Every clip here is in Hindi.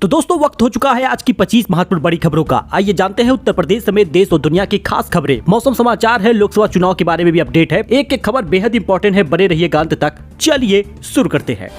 तो दोस्तों वक्त हो चुका है आज की 25 महत्वपूर्ण बड़ी खबरों का। आइए जानते हैं उत्तर प्रदेश समेत देश और दुनिया की खास खबरें। मौसम समाचार है, लोकसभा चुनाव के बारे में भी अपडेट है। एक खबर बेहद इंपॉर्टेंट है, बने रहिएगा अंत तक। चलिए शुरू करते हैं।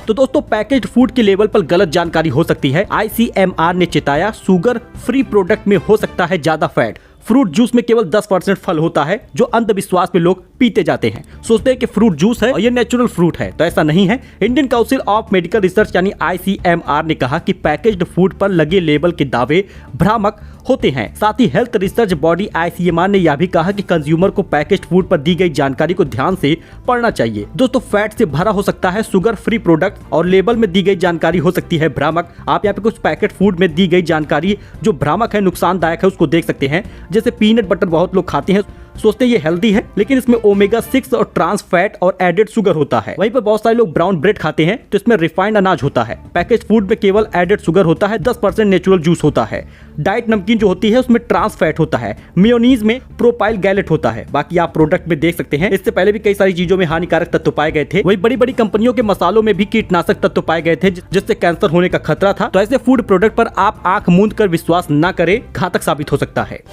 तो दोस्तों पैकेज्ड फूड के लेवल पर गलत जानकारी हो सकती है। ICMR ने चेताया, शुगर फ्री प्रोडक्ट में हो सकता है ज्यादा फैट। फ्रूट जूस में केवल 10% फल होता है, जो अंधविश्वास में लोग पीते जाते हैं। सोचते हैं कि फ्रूट जूस है और ये नेचुरल फ्रूट है, तो ऐसा नहीं है। Indian council of medical research यानी ICMR ने कहा कि पैकेज्ड फूड पर लगे लेबल के दावे भ्रामक होते हैं। साथ ही हेल्थ रिसर्च बॉडी ICMR ने यह भी कहा कि कंज्यूमर को पैकेज्ड फूड पर दी गई जानकारी को ध्यान से पढ़ना चाहिए। दोस्तों फैट से भरा हो सकता है शुगर फ्री प्रोडक्ट और लेबल में दी गई जानकारी हो सकती है भ्रामक। आप यहाँ पे कुछ पैकेट फूड में दी गई जानकारी जो भ्रामक है, नुकसानदायक है, उसको देख सकते हैं। जैसे पीनट बटर बहुत लोग खाते हैं, सोचते हैं ये हेल्दी है, लेकिन इसमें ओमेगा 6 और ट्रांस फैट और एडेड शुगर होता है। वहीं पर बहुत सारे लोग ब्राउन ब्रेड खाते हैं, तो इसमें रिफाइंड अनाज होता है। पैकेज फूड में केवल एडेड शुगर होता है, 10% नेचुरल जूस होता है। डाइट नमकीन जो होती है उसमें ट्रांस फैट होता है। मेयोनीज में प्रोपाइल गैलेट होता है। बाकी आप प्रोडक्ट में देख सकते हैं, इससे पहले भी कई सारी चीजों में हानिकारक तत्व पाए गए थे। वही बड़ी बड़ी कंपनियों के मसालों में भी कीटनाशक तत्व पाए गए थे, जिससे कैंसर होने का खतरा था। तो ऐसे फूड प्रोडक्ट पर आप आंख मूंद कर विश्वास न करें, घातक साबित हो सकता है।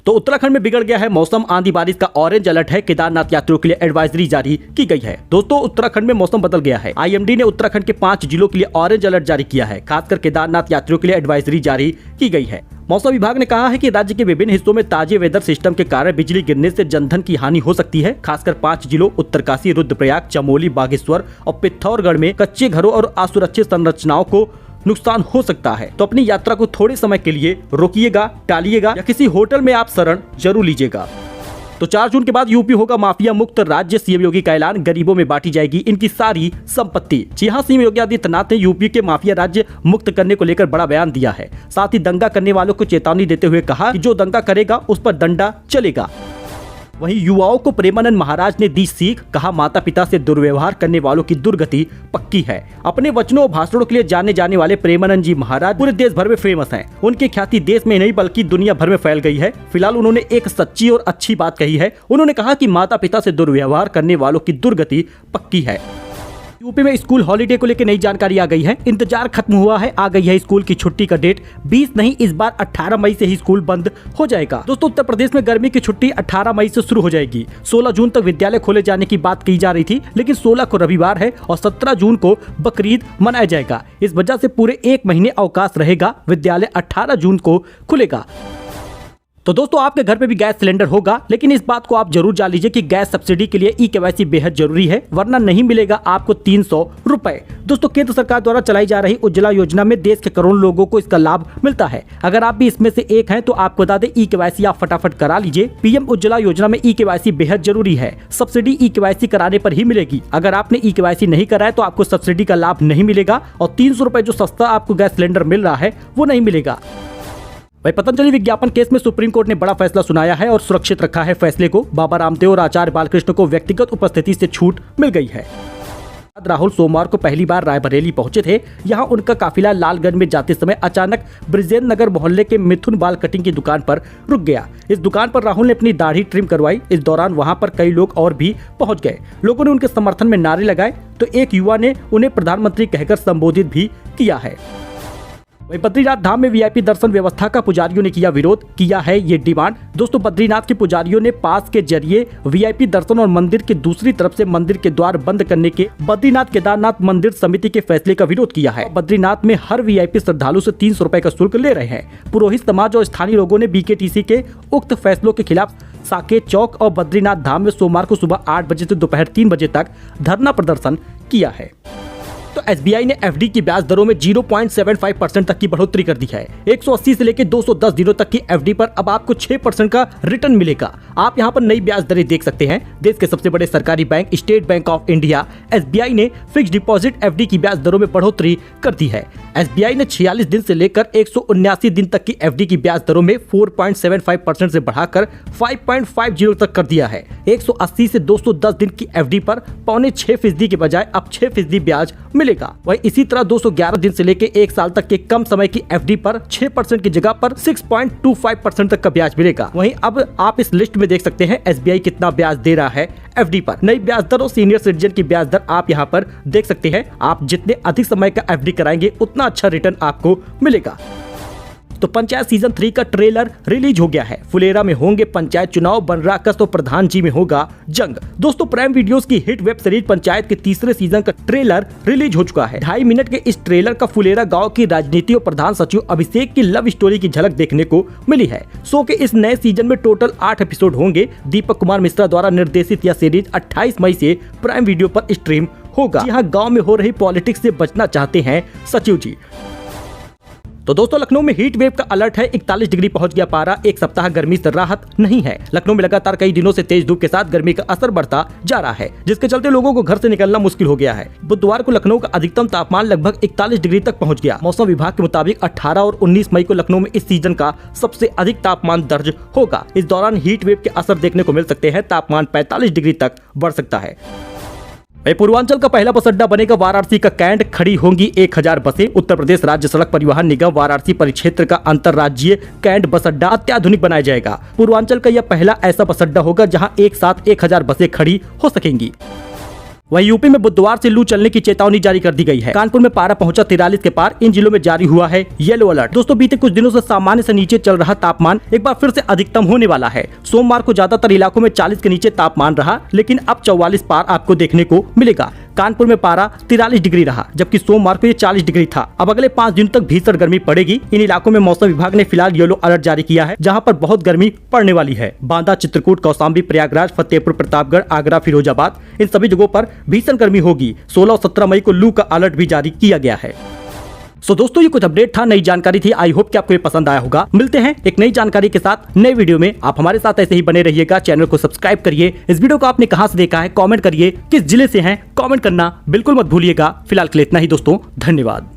तो उत्तराखंड में बिगड़ गया है मौसम, आंधी बारिश का ऑरेंज अलर्ट है। केदारनाथ यात्रियों के लिए एडवाइजरी जारी की गई है। दोस्तों उत्तराखंड में मौसम बदल गया है। IMD ने उत्तराखंड के 5 जिलों के लिए ऑरेंज अलर्ट जारी किया है। खासकर केदारनाथ यात्रियों के लिए एडवाइजरी जारी की गई है। मौसम विभाग ने कहा है कि राज्य के विभिन्न हिस्सों में ताजे वेदर सिस्टम के कारण बिजली गिरने से जनधन की हानि हो सकती है। खासकर 5 जिलों उत्तरकाशी, रुद्रप्रयाग, चमोली, बागेश्वर और पिथौरागढ़ में कच्चे घरों और असुरक्षित संरचनाओं को नुकसान हो सकता है। तो अपनी यात्रा को थोड़े समय के लिए रोकिएगा, टालिएगा या किसी होटल में आप शरण जरूर लीजिएगा। तो 4 जून के बाद यूपी होगा माफिया मुक्त राज्य। CM योगी का ऐलान, गरीबों में बांटी जाएगी इनकी सारी संपत्ति। जी हां, CM योगी आदित्यनाथ ने यूपी के माफिया राज्य मुक्त करने को लेकर बड़ा बयान दिया है। साथ ही दंगा करने वालों को चेतावनी देते हुए कहा कि जो दंगा करेगा उस पर डंडा चलेगा। वहीं युवाओं को प्रेमानंद महाराज ने दी सीख, कहा माता पिता से दुर्व्यवहार करने वालों की दुर्गति पक्की है। अपने वचनों और भाषणों के लिए जाने जाने वाले प्रेमानंद जी महाराज पूरे देश भर में फेमस हैं। उनकी ख्याति देश में नहीं बल्कि दुनिया भर में फैल गई है। फिलहाल उन्होंने एक सच्ची और अच्छी बात कही है। उन्होंने कहा कि माता पिता से दुर्व्यवहार करने वालों की दुर्गति पक्की है। यूपी में स्कूल हॉलीडे को लेकर नई जानकारी आ गई है। इंतजार खत्म हुआ है, आ गई है स्कूल की छुट्टी का डेट। 20 नहीं, इस बार 18 मई से ही स्कूल बंद हो जाएगा। दोस्तों उत्तर प्रदेश में गर्मी की छुट्टी 18 मई से शुरू हो जाएगी। 16 जून तक विद्यालय खोले जाने की बात कही जा रही थी, लेकिन 16 को रविवार है और 17 जून को बकरीद मनाया जाएगा। इस वजह से पूरे 1 महीने अवकाश रहेगा। विद्यालय 18 जून को खुलेगा। तो दोस्तों आपके घर पे भी गैस सिलेंडर होगा, लेकिन इस बात को आप जरूर जान लीजिए कि गैस सब्सिडी के लिए E-KYC बेहद जरूरी है, वरना नहीं मिलेगा आपको 300 रुपए। दोस्तों केंद्र सरकार द्वारा चलाई जा रही उज्ज्वला योजना में देश के करोड़ों लोगों को इसका लाभ मिलता है। अगर आप भी इसमें से एक हैं तो आपको बता दें E-KYC आप फटाफट करा लीजिए। PM उज्ज्वला योजना में E-KYC बेहद जरूरी है। सब्सिडी E-KYC कराने पर ही मिलेगी। अगर आपने E-KYC नहीं कराया तो आपको सब्सिडी का लाभ नहीं मिलेगा और 300 रुपए जो सस्ता आपको गैस सिलेंडर मिल रहा है वो नहीं मिलेगा। भाई पतंजलि विज्ञापन केस में सुप्रीम कोर्ट ने बड़ा फैसला सुनाया है और सुरक्षित रखा है फैसले को। बाबा रामदेव और आचार्य बालकृष्ण को व्यक्तिगत उपस्थिति से छूट मिल गई है। राहुल सोमवार को पहली बार रायबरेली पहुंचे थे। यहां उनका काफिला लालगंज में जाते समय अचानक ब्रिजेंद्र नगर मोहल्ले के मिथुन बाल कटिंग की दुकान पर रुक गया। इस दुकान पर राहुल ने अपनी दाढ़ी ट्रिम करवाई। इस दौरान वहां पर कई लोग और भी पहुंच गए। लोगों ने उनके समर्थन में नारे लगाए, तो एक युवा ने उन्हें प्रधानमंत्री कहकर संबोधित भी किया है। वहीं बद्रीनाथ धाम में VIP दर्शन व्यवस्था का पुजारियों ने किया विरोध, किया है ये डिमांड। दोस्तों बद्रीनाथ के पुजारियों ने पास के जरिए VIP दर्शन और मंदिर के दूसरी तरफ से मंदिर के द्वार बंद करने के बद्रीनाथ केदारनाथ मंदिर समिति के फैसले का विरोध किया है। बद्रीनाथ में हर VIP श्रद्धालु से 300 रुपए का शुल्क ले रहे हैं। पुरोहित समाज और स्थानीय लोगों ने BKTC के उक्त फैसलों के खिलाफ साकेत चौक और बद्रीनाथ धाम में सोमवार को सुबह 8 बजे से दोपहर 3 बजे तक धरना प्रदर्शन किया है। तो SBI ने FD की ब्याज दरों में 0.75% तक की बढ़ोतरी कर दी है। 180 से लेकर 210 दिनों तक की FD पर अब आपको 6% का रिटर्न मिलेगा। आप यहां पर नई ब्याज दरें देख सकते हैं। देश के सबसे बड़े सरकारी bank state bank of India SBI ने फिक्स डिपॉजिट FD की ब्याज दरों में बढ़ोतरी कर दी है। SBI ने 46 दिन से लेकर 179 दिन तक की FD की ब्याज दरों में 4.75% से बढ़ाकर 5.50 तक कर दिया है। 180 से 210 दिन की FD पर 5.25% के बजाय अब 6% ब्याज मिलेगा। वहीं इसी तरह 211 दिन से लेकर 1 साल तक के कम समय की FD पर 6% की जगह पर 6.25% तक का ब्याज मिलेगा। वहीं अब आप इस लिस्ट में देख सकते हैं SBI कितना ब्याज दे रहा है। FD पर। नई ब्याज दर और सीनियर सिटीजन की ब्याज दर आप यहाँ पर देख सकते हैं। आप जितने अधिक समय का FD कराएंगे उतना अच्छा रिटर्न आपको मिलेगा। तो पंचायत सीजन 3 का ट्रेलर रिलीज हो गया है। फुलेरा में होंगे पंचायत चुनाव, बन रहा कस तो प्रधान जी में होगा जंग। दोस्तों, प्राइम वीडियोस की हिट वेब सीरीज पंचायत के तीसरे सीजन का ट्रेलर रिलीज हो चुका है। 2.5 मिनट के इस ट्रेलर का फुलेरा गांव की राजनीति और प्रधान सचिव अभिषेक की लव स्टोरी की झलक देखने को मिली है। शो के इस नए सीजन में टोटल 8 एपिसोड होंगे। दीपक कुमार मिश्रा द्वारा निर्देशित यह सीरीज 28 मई से प्राइम वीडियो पर स्ट्रीम होगा। यहाँ गाँव में हो रही पॉलिटिक्स से बचना चाहते हैं सचिव जी। तो दोस्तों, लखनऊ में हीट वेव का अलर्ट है। 41 डिग्री पहुंच गया पारा। एक सप्ताह गर्मी से राहत नहीं है। लखनऊ में लगातार कई दिनों से तेज धूप के साथ गर्मी का असर बढ़ता जा रहा है, जिसके चलते लोगों को घर से निकलना मुश्किल हो गया है। बुधवार को लखनऊ का अधिकतम तापमान लगभग 41 डिग्री तक पहुंच गया। मौसम विभाग के मुताबिक 18 और 19 मई को लखनऊ में इस सीजन का सबसे अधिक तापमान दर्ज होगा। इस दौरान हीट वेव के असर देखने को मिल सकते हैं। तापमान 45 डिग्री तक बढ़ सकता है। पूर्वांचल का पहला बस अड्डा बनेगा वाराणसी का कैंट। खड़ी होंगी 1000 बसें। उत्तर प्रदेश राज्य सड़क परिवहन निगम वाराणसी परिक्षेत्र का अंतर्राज्यीय कैंट बस अड्डा अत्याधुनिक बनाया जाएगा। पूर्वांचल का यह पहला ऐसा बस अड्डा होगा जहां एक साथ 1000 बसें खड़ी हो सकेंगी। वहीं यूपी में बुधवार से लू चलने की चेतावनी जारी कर दी गई है। कानपुर में पारा पहुंचा 43 के पार। इन जिलों में जारी हुआ है येलो अलर्ट। दोस्तों, बीते कुछ दिनों से सामान्य से नीचे चल रहा तापमान एक बार फिर से अधिकतम होने वाला है। सोमवार को ज्यादातर इलाकों में 40 के नीचे तापमान रहा, लेकिन अब 44 पार आपको देखने को मिलेगा। कानपुर में पारा 43 डिग्री रहा, जबकि सोमवार को ये 40 डिग्री था। अब अगले 5 दिन तक भीषण गर्मी पड़ेगी। इन इलाकों में मौसम विभाग ने फिलहाल येलो अलर्ट जारी किया है, जहां पर बहुत गर्मी पड़ने वाली है। बांदा, चित्रकूट, कौशाम्बी, प्रयागराज, फतेहपुर, प्रतापगढ़, आगरा, फिरोजाबाद, इन सभी जगहों पर भीषण गर्मी होगी। 16 और 17 मई को लू का अलर्ट भी जारी किया गया है। दोस्तों, ये कुछ अपडेट था, नई जानकारी थी। आई होप कि आपको ये पसंद आया होगा। मिलते हैं एक नई जानकारी के साथ नए वीडियो में। आप हमारे साथ ऐसे ही बने रहिएगा। चैनल को सब्सक्राइब करिए। इस वीडियो को आपने कहां से देखा है कमेंट करिए। किस जिले से हैं कमेंट करना बिल्कुल मत भूलिएगा। फिलहाल के लिए इतना ही दोस्तों, धन्यवाद।